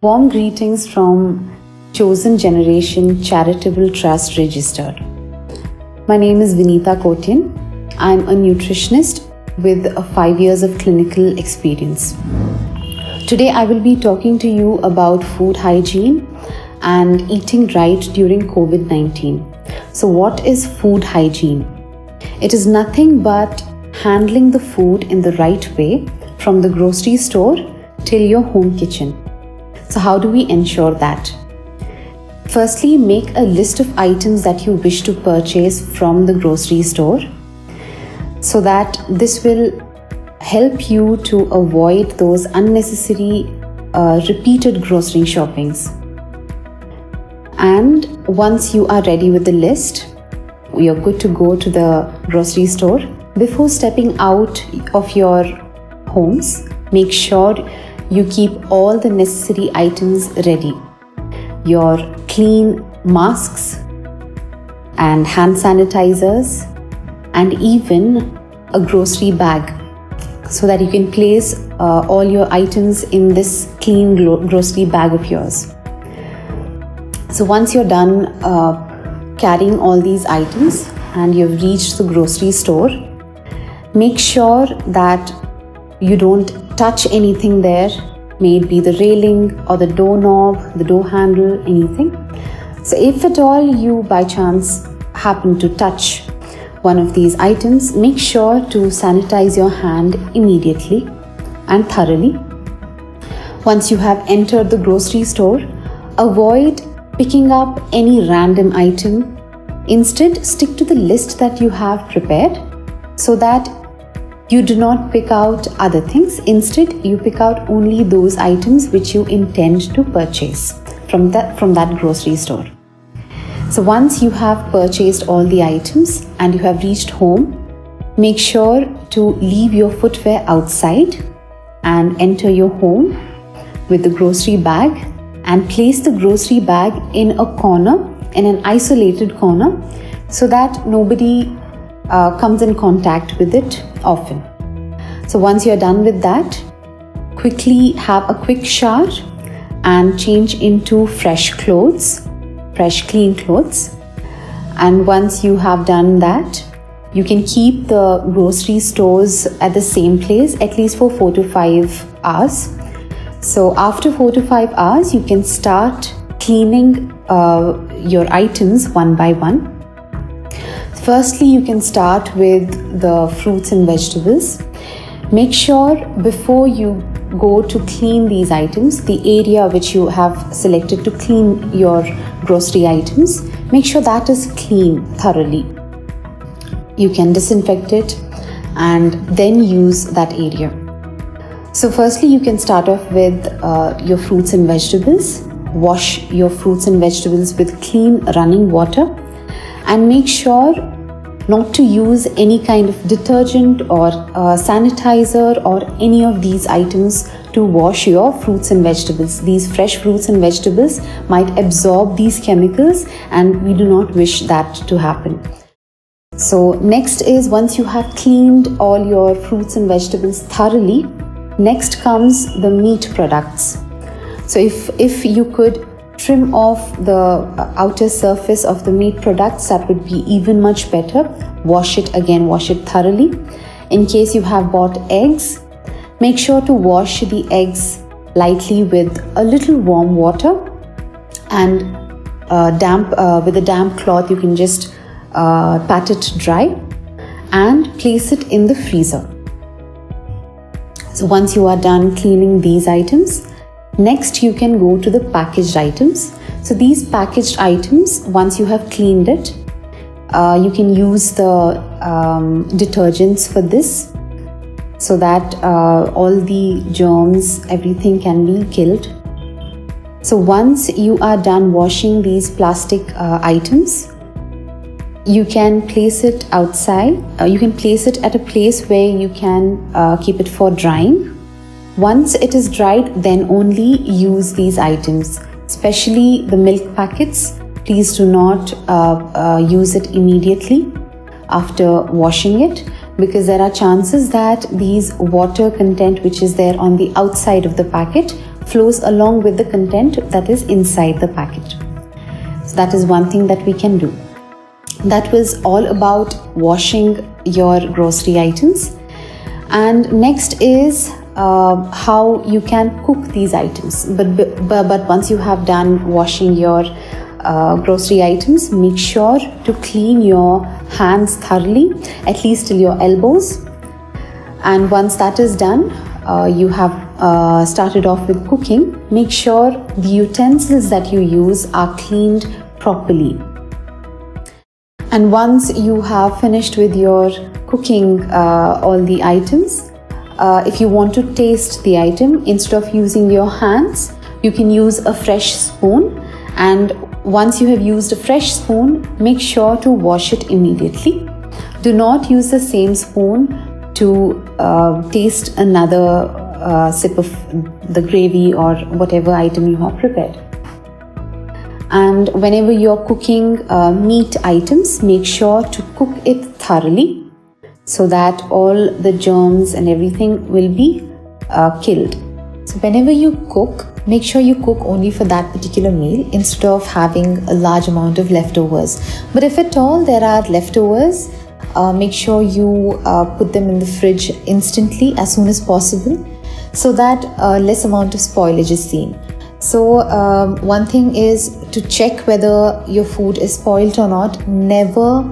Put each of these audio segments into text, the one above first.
Warm greetings from Chosen Generation Charitable Trust Registered. My name is Vineetha Kotian. I'm a nutritionist with 5 years of clinical experience. Today I will be talking to you about food hygiene and eating right during COVID-19. So what is food hygiene? It is nothing but handling the food in the right way from the grocery store till your home kitchen. So how do we ensure that? Firstly, make a list of items that you wish to purchase from the grocery store so that this will help you to avoid those unnecessary repeated grocery shoppings. And once you are ready with the list, you're good to go to the grocery store. Before stepping out of your homes, make sure you keep all the necessary items ready. Your clean masks and hand sanitizers and even a grocery bag so that you can place all your items in this clean grocery bag of yours. So once you're done carrying all these items and you've reached the grocery store, make sure that you don't touch anything there, may it be the railing or the doorknob, the door handle, anything. So if at all you by chance happen to touch one of these items, make sure to sanitize your hand immediately and thoroughly. Once you have entered the grocery store, avoid picking up any random item. Instead, stick to the list that you have prepared so that you do not pick out other things. Instead, you pick out only those items which you intend to purchase from that grocery store. So once you have purchased all the items and you have reached home, make sure to leave your footwear outside and enter your home with the grocery bag and place the grocery bag in a corner, in an isolated corner, so that nobody comes in contact with it often. So once you're done with that, quickly have a quick shower and change into fresh clean clothes. And once you have done that, you can keep the grocery stores at the same place at least for 4 to 5 hours. So after 4 to 5 hours, you can start cleaning your items one by one. Firstly, you can start with the fruits and vegetables. Make sure before you go to clean these items, the area which you have selected to clean your grocery items, make sure that is clean thoroughly. You can disinfect it and then use that area. So firstly, you can start off with your fruits and vegetables. Wash your fruits and vegetables with clean running water and make sure not to use any kind of detergent or sanitizer or any of these items to wash your fruits and vegetables. These fresh fruits and vegetables might absorb these chemicals and we do not wish that to happen. So next is, once you have cleaned all your fruits and vegetables thoroughly, next comes the meat products. So if you could trim off the outer surface of the meat products, that would be even much better. Wash it thoroughly. In case you have bought eggs, make sure to wash the eggs lightly with a little warm water and with a damp cloth you can just pat it dry and place it in the freezer. So once you are done cleaning these items, next you can go to the packaged items. So these packaged items, once you have cleaned it, you can use the detergents for this so that all the germs, everything can be killed. So once you are done washing these plastic items, you can place it outside. You can place it at a place where you can keep it for drying. Once it is dried, then only use these items, especially the milk packets. Please do not use it immediately after washing it, because there are chances that these water content which is there on the outside of the packet flows along with the content that is inside the packet. So that is one thing that we can do. That was all about washing your grocery items. And next is how you can cook these items. But once you have done washing your grocery items, make sure to clean your hands thoroughly, at least till your elbows. And once that is done, you have started off with cooking. Make sure the utensils that you use are cleaned properly. And once you have finished with your cooking all the items, if you want to taste the item, instead of using your hands, you can use a fresh spoon. And once you have used a fresh spoon, make sure to wash it immediately. Do not use the same spoon to taste another sip of the gravy or whatever item you have prepared. And whenever you're cooking meat items, make sure to cook it thoroughly so that all the germs and everything will be killed. So whenever you cook, make sure you cook only for that particular meal instead of having a large amount of leftovers. But if at all there are leftovers, make sure you put them in the fridge instantly as soon as possible so that less amount of spoilage is seen. So one thing is to check whether your food is spoiled or not. Never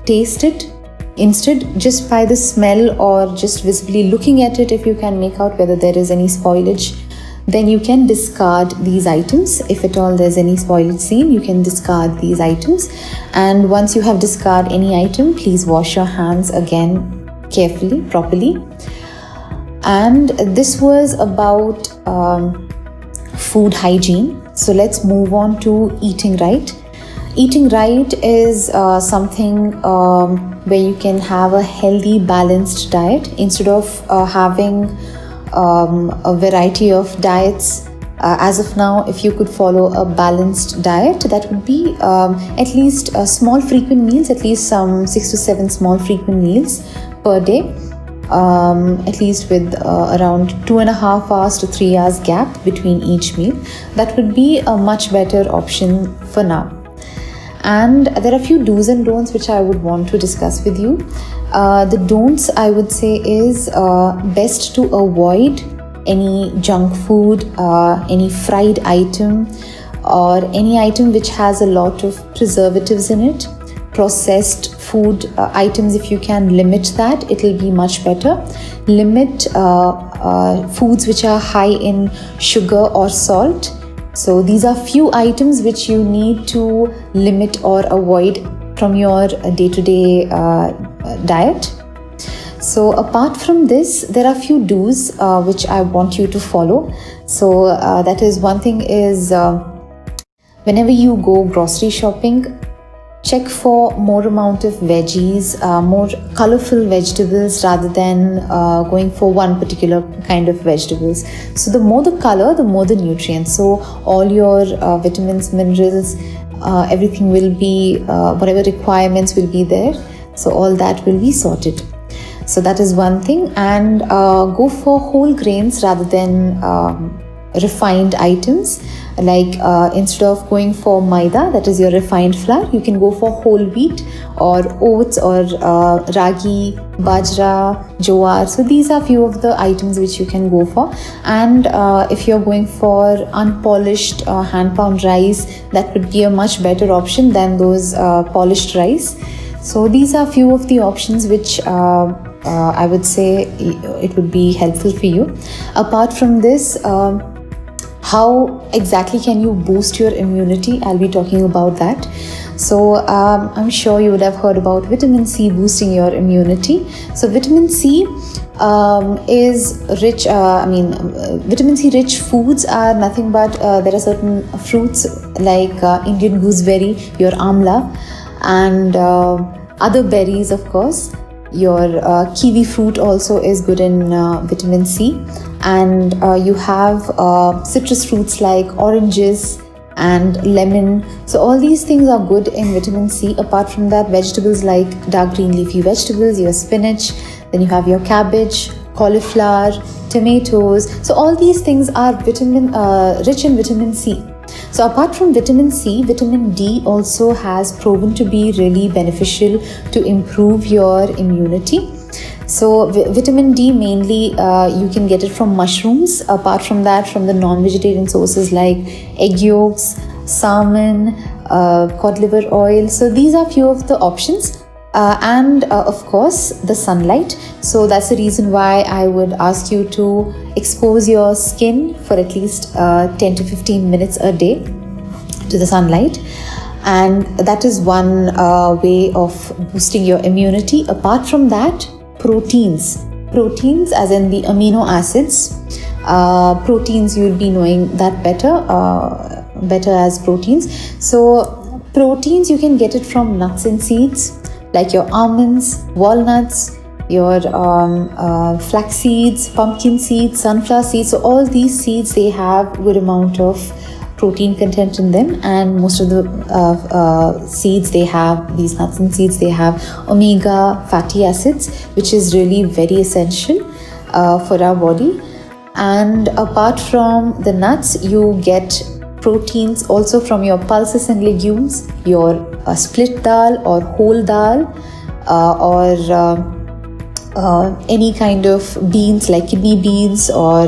taste it. Instead, just by the smell or just visibly looking at it, if you can make out whether there is any spoilage, then you can discard these items. If at all there's any spoilage seen, you can discard these items. And once you have discarded any item, please wash your hands again carefully, properly. And this was about food hygiene. So let's move on to eating right. Eating right is something where you can have a healthy, balanced diet instead of having a variety of diets. As of now, if you could follow a balanced diet, that would be at least small frequent meals, at least some 6 to 7 small frequent meals per day, at least with around 2.5 hours to 3 hours gap between each meal. That would be a much better option for now. And there are a few do's and don'ts which I would want to discuss with you. The don'ts, I would say, is best to avoid any junk food, any fried item, or any item which has a lot of preservatives in it. Processed food items, if you can limit that, it will be much better. Limit foods which are high in sugar or salt. So these are few items which you need to limit or avoid from your day-to-day diet. So apart from this, there are few do's which I want you to follow. So that is, one thing is whenever you go grocery shopping, check for more amount of veggies, more colorful vegetables rather than going for one particular kind of vegetables. So the more the color, the more the nutrients. So all your vitamins, minerals, everything will be, whatever requirements will be there. So all that will be sorted. So that is one thing. And go for whole grains rather than refined items. Like instead of going for maida, that is your refined flour, you can go for whole wheat or oats or ragi, bajra, jowar. So these are few of the items which you can go for. And if you're going for unpolished hand pound rice, that would be a much better option than those polished rice. So these are few of the options which I would say it would be helpful for you. Apart from this, how exactly can you boost your immunity? I'll be talking about that. So I'm sure you would have heard about vitamin C boosting your immunity. So vitamin C is rich, vitamin C rich foods are nothing but there are certain fruits like Indian gooseberry, your amla, and other berries, of course. Your kiwi fruit also is good in vitamin C. And you have citrus fruits like oranges and lemon. So all these things are good in vitamin C. Apart from that, vegetables like dark green leafy vegetables, your spinach, then you have your cabbage, cauliflower, tomatoes. So all these things are rich in vitamin C. So apart from vitamin C, vitamin D also has proven to be really beneficial to improve your immunity. So vitamin D mainly you can get it from mushrooms. Apart from that, from the non-vegetarian sources like egg yolks, salmon, cod liver oil. So these are few of the options. And of course the sunlight. So that's the reason why I would ask you to expose your skin for at least 10 to 15 minutes a day to the sunlight, and that is one way of boosting your immunity. Apart from that, proteins as in the amino acids. Proteins, you'll be knowing that better as proteins. So proteins, you can get it from nuts and seeds like your almonds, walnuts, your flax seeds, pumpkin seeds, sunflower seeds. So all these seeds, they have good amount of protein content in them, and most of the seeds, they have, these nuts and seeds, they have omega fatty acids, which is really very essential for our body. And apart from the nuts, you get proteins also from your pulses and legumes, your split dal or whole dal, or any kind of beans like kidney beans or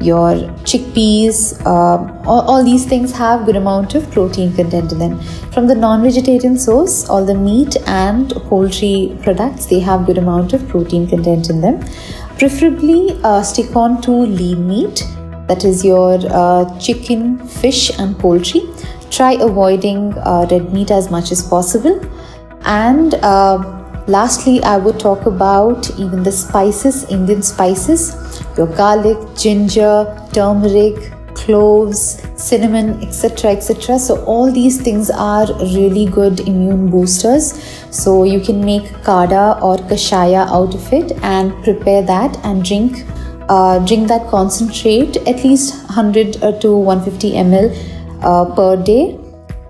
your chickpeas. All these things have good amount of protein content in them. From the non-vegetarian source, all the meat and poultry products, they have good amount of protein content in them. Preferably stick on to lean meat, that is your chicken, fish and poultry. Try avoiding red meat as much as possible. And lastly, I would talk about even the spices, Indian spices, your garlic, ginger, turmeric, cloves, cinnamon, etc., etc. So all these things are really good immune boosters. So you can make kada or kashaya out of it and prepare that and drink that concentrate at least 100 to 150 ml per day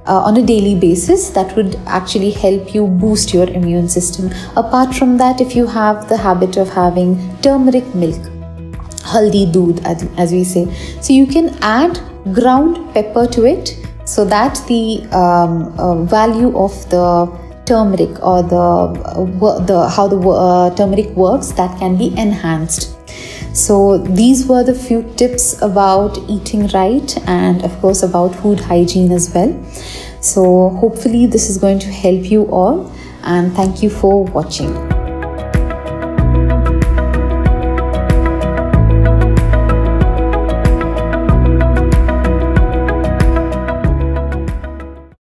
on a daily basis. That would actually help you boost your immune system. Apart from that, if you have the habit of having turmeric milk, haldi doodh as we say, so you can add ground pepper to it, so that the value of the turmeric or how the turmeric works, that can be enhanced. So these were the few tips about eating right, and of course about food hygiene as well. So hopefully this is going to help you all, and thank you for watching.